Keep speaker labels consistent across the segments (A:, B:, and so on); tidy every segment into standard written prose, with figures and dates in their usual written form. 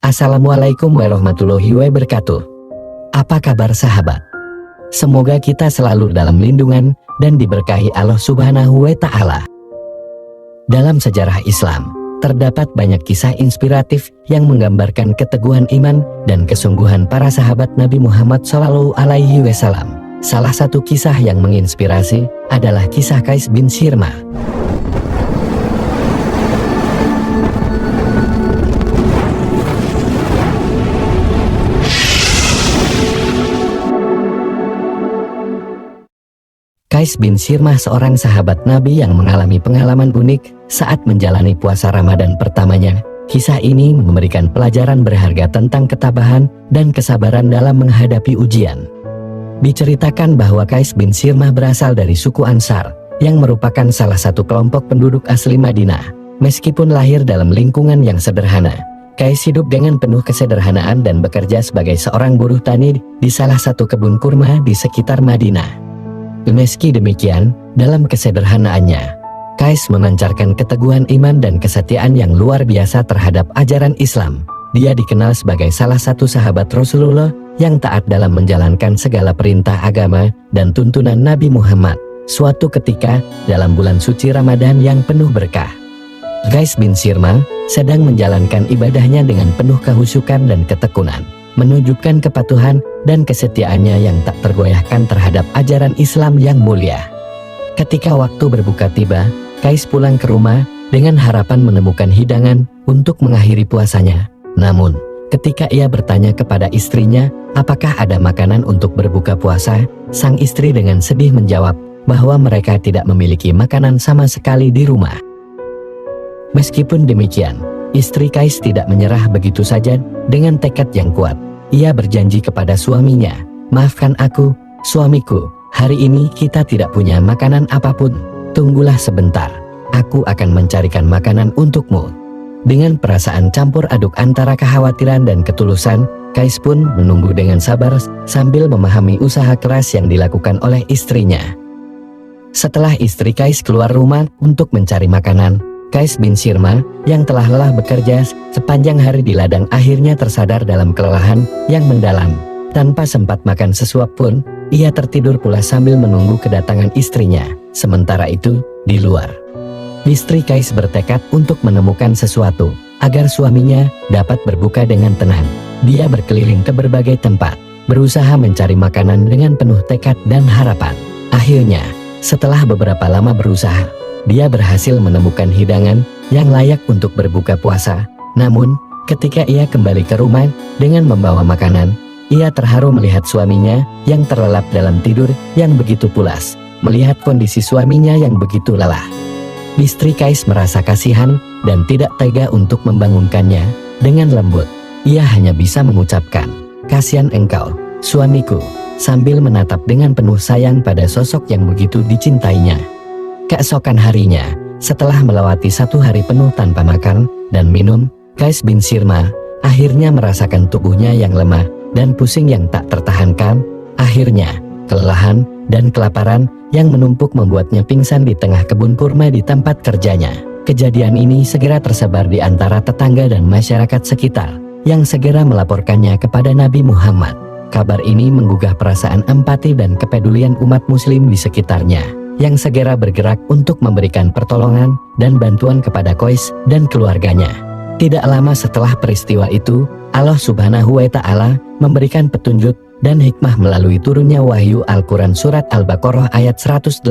A: Assalamualaikum warahmatullahi wabarakatuh. Apa kabar sahabat? Semoga kita selalu dalam lindungan dan diberkahi Allah Subhanahu wa Ta'ala. Dalam sejarah Islam, terdapat banyak kisah inspiratif yang menggambarkan keteguhan iman dan kesungguhan para sahabat Nabi Muhammad SAW. Salah satu kisah yang menginspirasi adalah kisah Qais bin Shirmah. Qais bin Shirmah seorang sahabat Nabi yang mengalami pengalaman unik saat menjalani puasa Ramadan pertamanya. Kisah ini memberikan pelajaran berharga tentang ketabahan dan kesabaran dalam menghadapi ujian. Diceritakan bahwa Qais bin Shirmah berasal dari suku Ansar, yang merupakan salah satu kelompok penduduk asli Madinah. Meskipun lahir dalam lingkungan yang sederhana, Qais hidup dengan penuh kesederhanaan dan bekerja sebagai seorang buruh tani di salah satu kebun kurma di sekitar Madinah. Meski demikian, dalam kesederhanaannya, Qais memancarkan keteguhan iman dan kesetiaan yang luar biasa terhadap ajaran Islam. Dia dikenal sebagai salah satu sahabat Rasulullah yang taat dalam menjalankan segala perintah agama dan tuntunan Nabi Muhammad. Suatu ketika, dalam bulan suci Ramadan yang penuh berkah, Qais bin Shirmah sedang menjalankan ibadahnya dengan penuh kehusukan dan ketekunan, menunjukkan kepatuhan dan kesetiaannya yang tak tergoyahkan terhadap ajaran Islam yang mulia. Ketika waktu berbuka tiba, Qais pulang ke rumah dengan harapan menemukan hidangan untuk mengakhiri puasanya. Namun, ketika ia bertanya kepada istrinya, apakah ada makanan untuk berbuka puasa, sang istri dengan sedih menjawab bahwa mereka tidak memiliki makanan sama sekali di rumah. Meskipun demikian, istri Qais tidak menyerah begitu saja. Dengan tekad yang kuat, ia berjanji kepada suaminya, "Maafkan aku, suamiku, hari ini kita tidak punya makanan apapun. Tunggulah sebentar, aku akan mencarikan makanan untukmu." Dengan perasaan campur aduk antara kekhawatiran dan ketulusan, Qais pun menunggu dengan sabar sambil memahami usaha keras yang dilakukan oleh istrinya. Setelah istri Qais keluar rumah untuk mencari makanan, Qais bin Shirmah yang telah lelah bekerja sepanjang hari di ladang akhirnya tersadar dalam kelelahan yang mendalam. Tanpa sempat makan sesuap pun, ia tertidur pula sambil menunggu kedatangan istrinya. Sementara itu, di luar, istri Qais bertekad untuk menemukan sesuatu agar suaminya dapat berbuka dengan tenang. Dia berkeliling ke berbagai tempat, berusaha mencari makanan dengan penuh tekad dan harapan. Akhirnya, setelah beberapa lama berusaha, dia berhasil menemukan hidangan yang layak untuk berbuka puasa. Namun, ketika ia kembali ke rumah dengan membawa makanan, ia terharu melihat suaminya yang terlelap dalam tidur yang begitu pulas. Melihat kondisi suaminya yang begitu lelah, istri Qais merasa kasihan dan tidak tega untuk membangunkannya. Dengan lembut, ia hanya bisa mengucapkan, "Kasihan engkau, suamiku," sambil menatap dengan penuh sayang pada sosok yang begitu dicintainya. Keesokan harinya, setelah melewati satu hari penuh tanpa makan dan minum, Qais bin Shirmah akhirnya merasakan tubuhnya yang lemah dan pusing yang tak tertahankan. Akhirnya, kelelahan dan kelaparan yang menumpuk membuatnya pingsan di tengah kebun kurma di tempat kerjanya. Kejadian ini segera tersebar di antara tetangga dan masyarakat sekitar, yang segera melaporkannya kepada Nabi Muhammad. Kabar ini menggugah perasaan empati dan kepedulian umat muslim di sekitarnya, yang segera bergerak untuk memberikan pertolongan dan bantuan kepada Qais dan keluarganya. Tidak lama setelah peristiwa itu, Allah Subhanahu wa Ta'ala memberikan petunjuk dan hikmah melalui turunnya wahyu Al-Quran Surat Al-Baqarah ayat 187.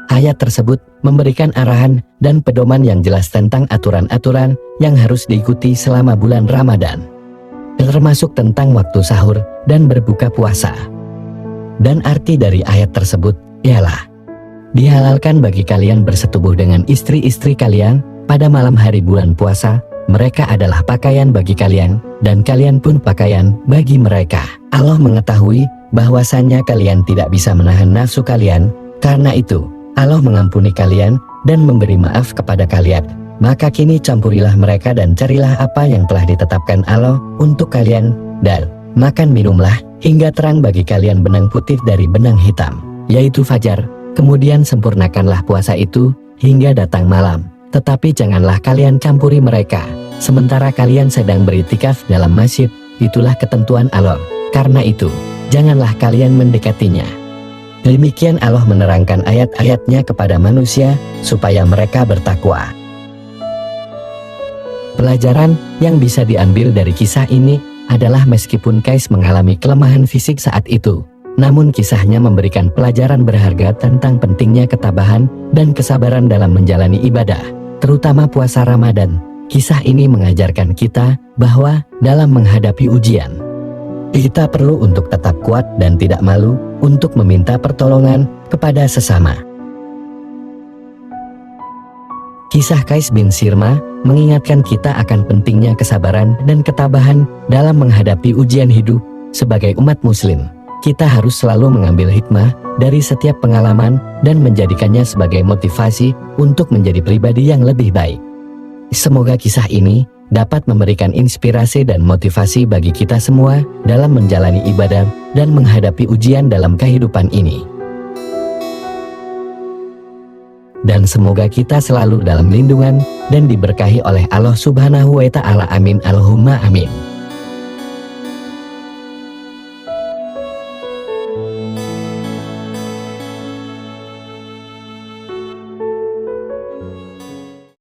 A: Ayat tersebut memberikan arahan dan pedoman yang jelas tentang aturan-aturan yang harus diikuti selama bulan Ramadan, termasuk tentang waktu sahur dan berbuka puasa. Dan arti dari ayat tersebut ialah, dihalalkan bagi kalian bersetubuh dengan istri-istri kalian pada malam hari bulan puasa. Mereka adalah pakaian bagi kalian, dan kalian pun pakaian bagi mereka. Allah mengetahui bahwasannya kalian tidak bisa menahan nafsu kalian. Karena itu, Allah mengampuni kalian dan memberi maaf kepada kalian. Maka kini campurilah mereka dan carilah apa yang telah ditetapkan Allah untuk kalian, dan makan minumlah hingga terang bagi kalian benang putih dari benang hitam, yaitu fajar. Kemudian sempurnakanlah puasa itu hingga datang malam. Tetapi janganlah kalian campuri mereka. sementara kalian sedang beriktikaf dalam masjid. Itulah ketentuan Allah. Karena itu, janganlah kalian mendekatinya. Demikian Allah menerangkan ayat-ayatnya kepada manusia, supaya mereka bertakwa. Pelajaran yang bisa diambil dari kisah ini adalah meskipun Qais mengalami kelemahan fisik saat itu, namun kisahnya memberikan pelajaran berharga tentang pentingnya ketabahan dan kesabaran dalam menjalani ibadah, terutama puasa Ramadan. Kisah ini mengajarkan kita bahwa dalam menghadapi ujian, kita perlu untuk tetap kuat dan tidak malu untuk meminta pertolongan kepada sesama. Kisah Qais bin Sirma mengingatkan kita akan pentingnya kesabaran dan ketabahan dalam menghadapi ujian hidup. Sebagai umat muslim, kita harus selalu mengambil hikmah dari setiap pengalaman dan menjadikannya sebagai motivasi untuk menjadi pribadi yang lebih baik. Semoga kisah ini dapat memberikan inspirasi dan motivasi bagi kita semua dalam menjalani ibadah dan menghadapi ujian dalam kehidupan ini. Dan semoga kita selalu dalam lindungan dan diberkahi oleh Allah Subhanahu wa Ta'ala. Amin Allahumma amin.